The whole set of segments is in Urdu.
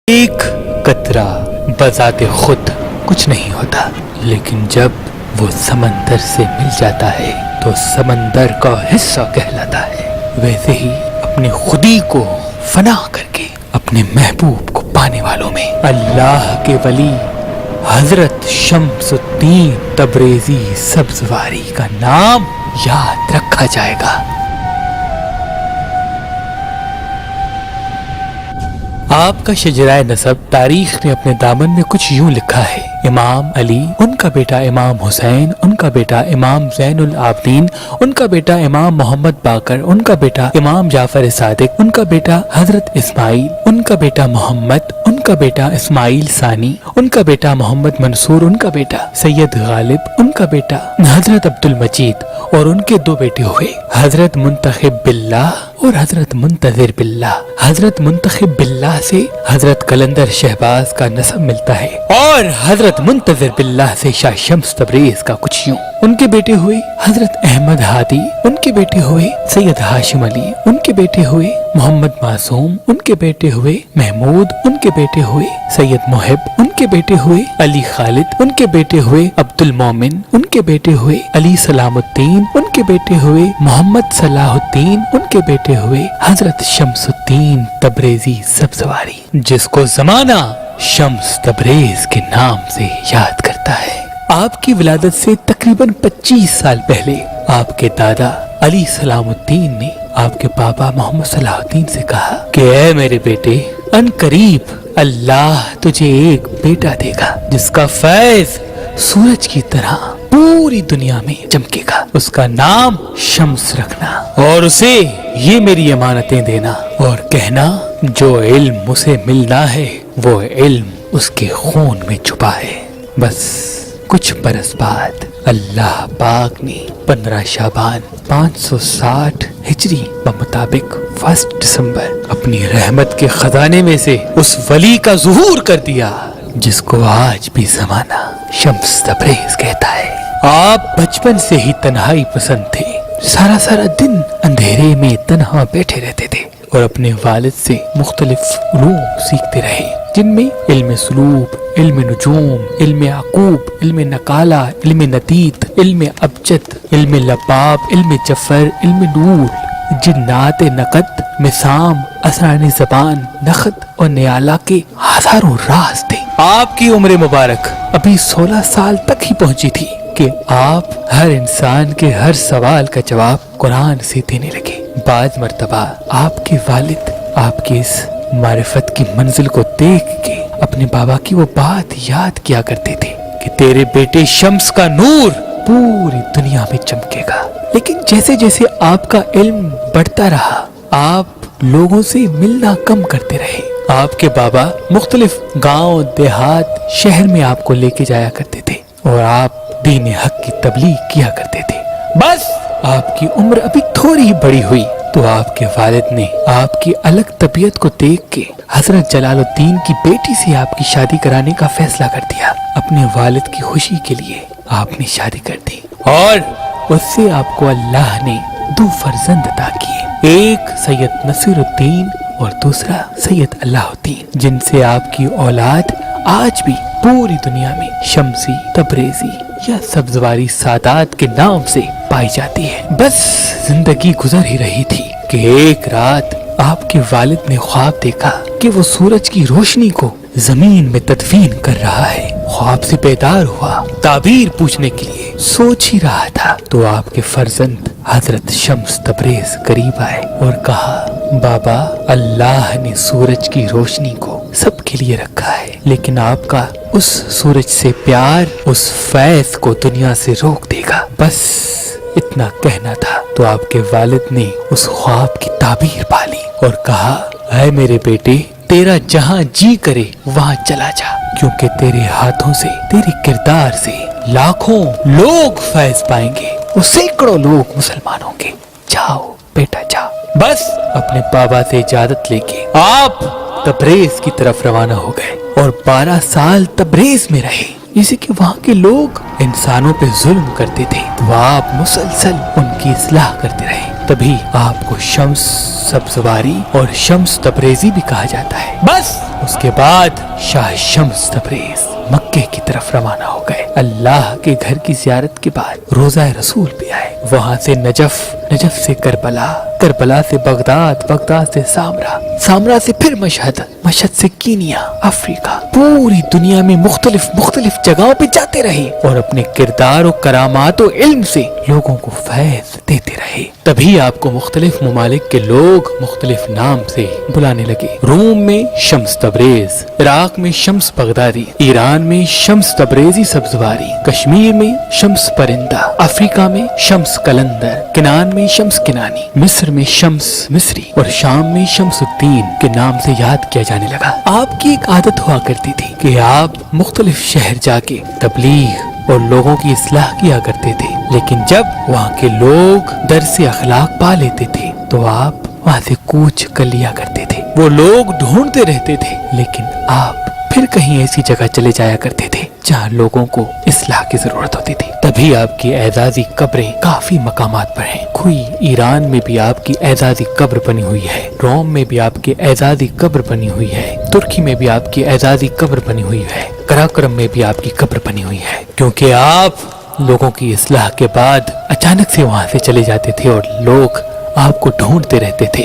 ایک قطرہ بذات خود کچھ نہیں ہوتا، لیکن جب وہ سمندر سے مل جاتا ہے تو سمندر کا حصہ کہلاتا ہے۔ ویسے ہی اپنی خودی کو فنا کر کے اپنے محبوب کو پانے والوں میں اللہ کے ولی حضرت شمس الدین تبریزی سبزواری کا نام یاد رکھا جائے گا۔ آپ کا شجرہ نسب تاریخ نے اپنے دامن میں کچھ یوں لکھا ہے: امام علی، ان کا بیٹا امام حسین، ان کا بیٹا امام زین العابدین، ان کا بیٹا امام محمد باقر، ان کا بیٹا امام جعفر صادق، ان کا بیٹا حضرت اسماعیل، ان کا بیٹا محمد، ان کا بیٹا اسماعیل ثانی، ان کا بیٹا محمد منصور، ان کا بیٹا سید غالب، ان کا بیٹا حضرت عبد المجید، اور ان کے دو بیٹے ہوئے حضرت منتخب باللہ اور حضرت منتظر باللہ۔ حضرت منتخب باللہ سے حضرت قلندر شہباز کا نسب ملتا ہے، اور حضرت منتظر باللہ سے شاہ شمس تبریز کا کچھ یوں۔ ان کے بیٹے ہوئے حضرت احمد ہادی، ان کے بیٹے ہوئے سید ہاشم علی، ان کے بیٹے ہوئے محمد معصوم، ان کے بیٹے ہوئے محمود، ان کے بیٹے ہوئے سید محب، ان کے بیٹے ہوئے علی خالد، ان کے بیٹے ہوئے عبد المومن، ان کے بیٹے ہوئے علی سلام الدین، ان کے بیٹے ہوئے محمد صلاح الدین، ان کے بیٹے ہوئے حضرت شمس الدین تبریزی سبزواری، جس کو زمانہ شمس تبریز کے نام سے یاد کرتا ہے۔ آپ کی ولادت سے تقریباً 25 سال پہلے آپ کے دادا علی سلام الدین نے آپ کے بابا محمد صلاح الدین سے کہا کہ اے میرے بیٹے، ان قریب اللہ تجھے ایک بیٹا دے گا جس کا فیض سورج کی طرح پوری دنیا میں چمکے گا، اس کا نام شمس رکھنا، اور اسے یہ میری امانتیں دینا اور کہنا جو علم اسے ملنا ہے وہ علم اس کے خون میں چھپا ہے۔ بس کچھ برس بعد اللہ پاک نے 15 شعبان 560 ہجری بمطابق 1 دسمبر اپنی رحمت کے خزانے میں سے اس ولی کا ظہور کر دیا جس کو آج بھی زمانہ شمس تبریز کہتا ہے۔ آپ بچپن سے ہی تنہائی پسند تھے، سارا دن اندھیرے میں تنہا بیٹھے رہتے تھے اور اپنے والد سے مختلف علوم سیکھتے رہے، جن میں علم سلوک، علم نجوم، علم عقوب، علم نقالہ، علم نتیت، علم ابجد، علم لباب، علم جفر، علم نور، جنات نقد، مسام، اسرار زبان، نخد اور نیالہ کے ہزاروں راز تھے۔ آپ کی عمر مبارک ابھی 16 سال تک ہی پہنچی تھی کہ آپ ہر انسان کے ہر سوال کا جواب قرآن سے دینے لگے۔ بعض مرتبہ آپ کے والد آپ کی اس معرفت کی منزل کو دیکھ کے اپنے بابا کی وہ بات یاد کیا کرتے تھے کہ تیرے بیٹے شمس کا نور پوری دنیا میں چمکے گا۔ لیکن جیسے جیسے آپ کا علم بڑھتا رہا، آپ لوگوں سے ملنا کم کرتے رہے۔ آپ کے بابا مختلف گاؤں، دیہات، شہر میں آپ کو لے کے جایا کرتے تھے اور آپ دین حق کی تبلیغ کیا کرتے تھے۔ بس آپ کی عمر ابھی تھوڑی ہی بڑی ہوئی تو آپ کے والد نے آپ کی الگ طبیعت کو دیکھ کے حضرت جلال الدین کی بیٹی سے آپ کی شادی کرانے کا فیصلہ کر دیا۔ اپنے والد کی خوشی کے لیے آپ نے شادی کر دی اور اس سے آپ کو اللہ نے 2 فرزند عطا کیے، ایک سید نصیر الدین اور دوسرا سید اللہ الدین، جن سے آپ کی اولاد آج بھی پوری دنیا میں شمسی، تبریزی یا سبزواری سادات کے نام سے پائی جاتی ہے۔ بس زندگی گزر ہی رہی تھی کہ ایک رات آپ کے والد نے خواب دیکھا کہ وہ سورج کی روشنی کو زمین میں تدفین کر رہا ہے۔ خواب سے بیدار ہوا، تعبیر پوچھنے کے لیے سوچ ہی رہا تھا تو آپ کے فرزند حضرت شمس تبریز قریب آئے اور کہا، بابا، اللہ نے سورج کی روشنی کو سب کے لیے رکھا ہے، لیکن آپ کا اس سورج سے پیار اس فیض کو دنیا سے روک دے گا۔ بس اتنا کہنا تھا تو آپ کے والد نے اس خواب کی تعبیر پالی اور کہا، اے میرے بیٹے، تیرا جہاں جی کرے وہاں چلا جا، کیونکہ تیرے ہاتھوں سے، تیرے کردار سے لاکھوں لوگ فیض پائیں گے اور سینکڑوں لوگ مسلمان ہوں گے۔ جاؤ بیٹا جاؤ۔ بس اپنے بابا سے اجازت لے کے آپ تبریز کی طرف روانہ ہو گئے اور 12 سال تبریز میں رہے، جیسے کہ وہاں کے لوگ انسانوں پہ ظلم کرتے تھے تو آپ مسلسل ان کی اصلاح کرتے رہے، تبھی آپ کو شمس سبزواری اور شمس تبریزی بھی کہا جاتا ہے۔ بس اس کے بعد شاہ شمس تبریز مکے کی طرف روانہ ہو گئے۔ اللہ کے گھر کی زیارت کے بعد روضہ رسول پہ آئے، وہاں سے نجف، نجف سے کربلا، کربلا سے بغداد، بغداد سے سامرا، سامرا سے پھر مشہد، مشہد سے کینیا، افریقہ، پوری دنیا میں مختلف مختلف جگہوں پہ جاتے رہے اور اپنے کردار و کرامات و علم سے لوگوں کو فیض دیتے رہے۔ تبھی آپ کو مختلف ممالک کے لوگ مختلف نام سے بلانے لگے۔ روم میں شمس تبریز، عراق میں شمس بغدادی، ایران میں شمس تبریزی سبزواری، کشمیر میں شمس پرندہ، افریقہ میں شمس کلندر، کنان میں شمس کنانی، مصر میں شمس مصری اور شام میں شمس الدین کے نام سے یاد کیا جانے لگا۔ آپ کی ایک عادت ہوا کرتی تھی کہ آپ مختلف شہر جا کے تبلیغ اور لوگوں کی اصلاح کیا کرتے تھے، لیکن جب وہاں کے لوگ درس اخلاق پا لیتے تھے تو آپ وہاں سے کوچ کر لیا کرتے تھے۔ وہ لوگ ڈھونڈتے رہتے تھے، لیکن آپ پھر کہیں ایسی جگہ چلے جایا کرتے تھے جہاں لوگوں کو اصلاح کی ضرورت ہوتی تھی۔ تبھی آپ کی اعزازی قبریں کافی مقامات پر ہیں۔ کوئی ایران میں بھی آپ کی اعزازی قبر بنی ہوئی ہے، روم میں بھی آپ کی اعزازی قبر بنی ہوئی ہے، ترکی میں بھی آپ کی اعزازی قبر بنی ہوئی ہے، قراقرم میں بھی آپ کی قبر بنی ہوئی ہے، کیونکہ آپ لوگوں کی اصلاح کے بعد اچانک سے وہاں سے چلے جاتے تھے اور لوگ آپ کو ڈھونڈتے رہتے تھے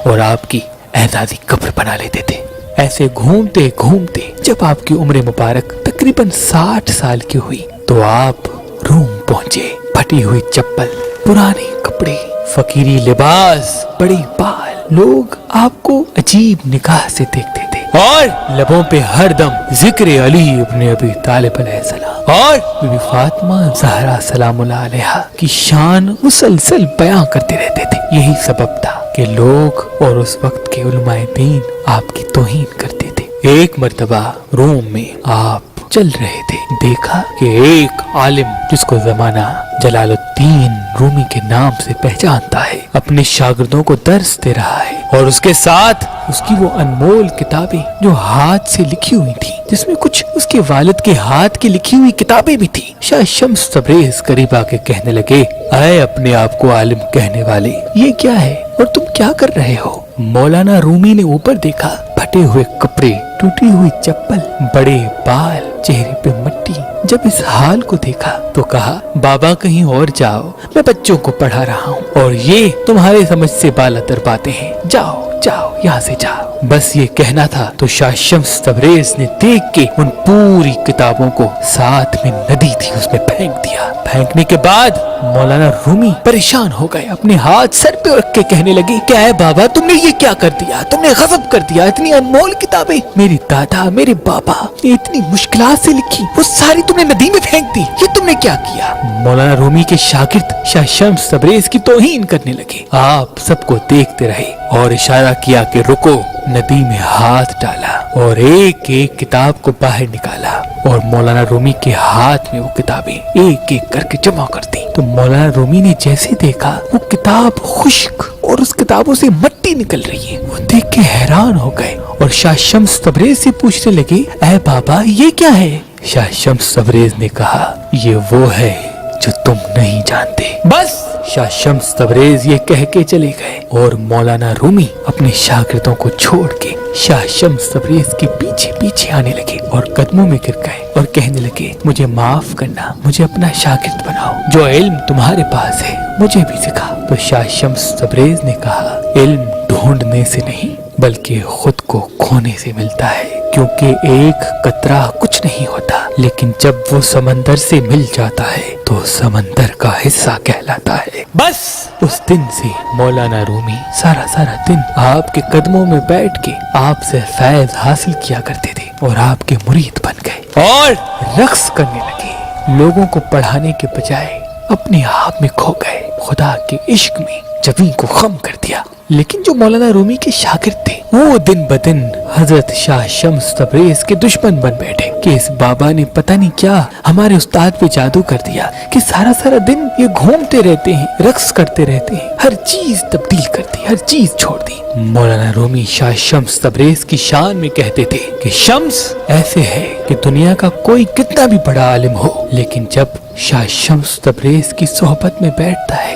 اور آپ کی اعزازی قبر بنا لیتے تھے۔ ایسے گھومتے گھومتے جب آپ کی عمر مبارک تقریباً 60 سال کی ہوئی تو آپ روم پہنچے۔ پھٹی ہوئی چپل، پرانے کپڑے، فقیری لباس، بڑی بال، لوگ آپ کو عجیب نگاہ سے دیکھتے تھے اور لبوں پہ ہر دم ذکر علی ابن ابی طالب علیہ السلام اور بی بی فاطمہ زہرا سلام اللہ علیہا کی شان مسلسل بیان کرتے رہتے تھے۔ یہی سبب تھا کہ لوگ اور اس وقت کے علماء دین آپ کی توہین کرتے تھے۔ ایک مرتبہ روم میں آپ چل رہے تھے، دیکھا کہ ایک عالم جس کو زمانہ جلال الدین رومی کے نام سے پہچانتا ہے، اپنے شاگردوں کو درس دے رہا ہے اور اس کے ساتھ اس کی وہ انمول کتابیں جو ہاتھ سے لکھی ہوئی تھی، جس میں کچھ اس کے والد کے ہاتھ کی لکھی ہوئی کتابیں بھی تھی۔ شاہ شمس تبریز قریب آ کے کہنے لگے، اے اپنے آپ کو عالم کہنے والے، یہ کیا ہے اور تم کیا کر رہے ہو؟ مولانا رومی نے اوپر دیکھا، پھٹے ہوئے کپڑے، ٹوٹی ہوئی چپل، بڑے بال، چہرے پہ مٹی۔ جب اس حال کو دیکھا تو کہا، بابا کہیں اور جاؤ، میں بچوں کو پڑھا رہا ہوں اور یہ تمہارے سمجھ سے بالا تر باتیں ہیں، جاؤ جاؤ یہاں سے جاؤ۔ بس یہ کہنا تھا تو شاہ شمس تبریز نے دیکھ کے ان پوری کتابوں کو ساتھ میں ندی تھی اس میں پھینک دیا۔ پھینکنے کے بعد مولانا رومی پریشان ہو گئے، اپنے ہاتھ سر پہ رکھ کے کہنے لگے، کیا ہے بابا، تم نے یہ کیا کر دیا؟ تم نے غضب کر دیا، اتنی انمول کتابیں میری دادا میرے بابا نے اتنی مشکلات سے لکھی، وہ ساری تم نے ندی میں پھینک دی، یہ تم نے کیا کیا؟ مولانا رومی کے شاگرد شاہ شمس تبریز کی توہین کرنے لگے۔ آپ سب کو دیکھتے رہے اور اشارہ کیا کہ رکو۔ ندی میں ہاتھ ڈالا اور ایک ایک کتاب کو باہر نکالا اور مولانا رومی کے ہاتھ میں وہ کتابیں ایک ایک کر کے جمع کر دی۔ تو مولانا رومی نے جیسے دیکھا وہ کتاب خشک اور اس کتابوں سے مٹی نکل رہی ہے، وہ دیکھ کے حیران ہو گئے اور شاہ شمس تبریز سے پوچھنے لگے، اے بابا یہ کیا ہے؟ شاہ شمس تبریز نے کہا، یہ وہ ہے جو تم نہیں جانتے۔ بس شاہ شمس تبریز یہ کہہ کے چلے گئے اور مولانا رومی اپنے شاگردوں کو چھوڑ کے شاہ شمس تبریز کے پیچھے پیچھے آنے لگے اور قدموں میں گر گئے اور کہنے لگے، مجھے معاف کرنا، مجھے اپنا شاگرد بناؤ، جو علم تمہارے پاس ہے مجھے بھی سکھا۔ تو شاہ شمس تبریز نے کہا، علم ڈھونڈنے سے نہیں بلکہ خود کو کھونے سے ملتا ہے، کیونکہ ایک قطرہ کچھ نہیں ہوتا، لیکن جب وہ سمندر سے مل جاتا ہے تو سمندر کا حصہ کہلاتا ہے۔ بس اس دن سے مولانا رومی سارا دن آپ کے قدموں میں بیٹھ کے آپ سے فیض حاصل کیا کرتے تھے اور آپ کے مرید بن گئے اور رقص کرنے لگے۔ لوگوں کو پڑھانے کے بجائے اپنے آپ میں کھو گئے، خدا کے عشق میں جبیں کو خم کر دیا۔ لیکن جو مولانا رومی کے شاگرد تھے وہ دن بدن حضرت شاہ شمس تبریز کے دشمن بن بیٹھے کہ اس بابا نے پتہ نہیں کیا ہمارے استاد پہ جادو کر دیا کہ سارا دن یہ گھومتے رہتے ہیں، رقص کرتے رہتے ہیں، ہر چیز تبدیل کر دی، ہر چیز چھوڑ دی۔ مولانا رومی شاہ شمس تبریز کی شان میں کہتے تھے کہ شمس ایسے ہے کہ دنیا کا کوئی کتنا بھی بڑا عالم ہو، لیکن جب شاہ شمس تبریز کی صحبت میں بیٹھتا ہے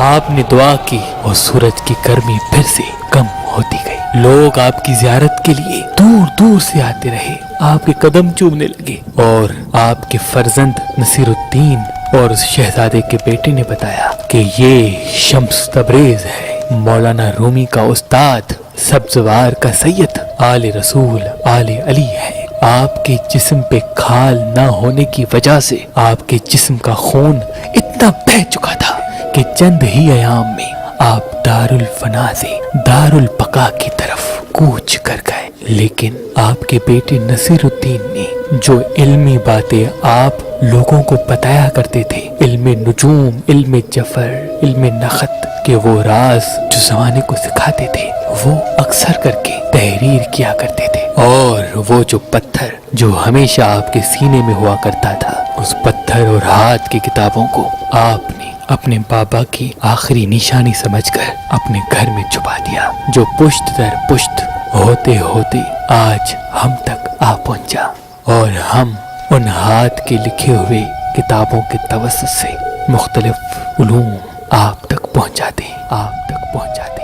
آپ نے دعا کی اور سورج کی گرمی پھر سے کم ہوتی گئی۔ لوگ آپ کی زیارت کے لیے دور دور سے آتے رہے، آپ کے قدم چومنے لگے، اور آپ کے فرزند نصیر الدین اور اس شہزادے کے بیٹے نے بتایا کہ یہ شمس تبریز ہے، مولانا رومی کا استاد، سبزوار کا سید، آل رسول آل علی ہے۔ آپ کے جسم پہ کھال نہ ہونے کی وجہ سے آپ کے جسم کا خون اتنا بہہ چکا تھا کہ چند ہی ایام میں آپ دار الفنا سے دار البقا کی طرف کوچ کر گئے۔ لیکن آپ کے بیٹے نصیر الدین نے جو علمی باتیں آپ لوگوں کو بتایا کرتے تھے، علم نجوم، علم جفر، علم نخت کے وہ راز جو زمانے کو سکھاتے تھے، وہ اکثر کر کے تحریر کیا کرتے تھے، اور وہ جو پتھر جو ہمیشہ آپ کے سینے میں ہوا کرتا تھا، اس پتھر اور ہاتھ کی کتابوں کو آپ نے اپنے بابا کی آخری نشانی سمجھ کر اپنے گھر میں چھپا دیا، جو پشت در پشت ہوتے ہوتے آج ہم تک آ پہنچا، اور ہم ان ہاتھ کے لکھے ہوئے کتابوں کے توسط سے مختلف علوم آپ تک پہنچاتے ہیں۔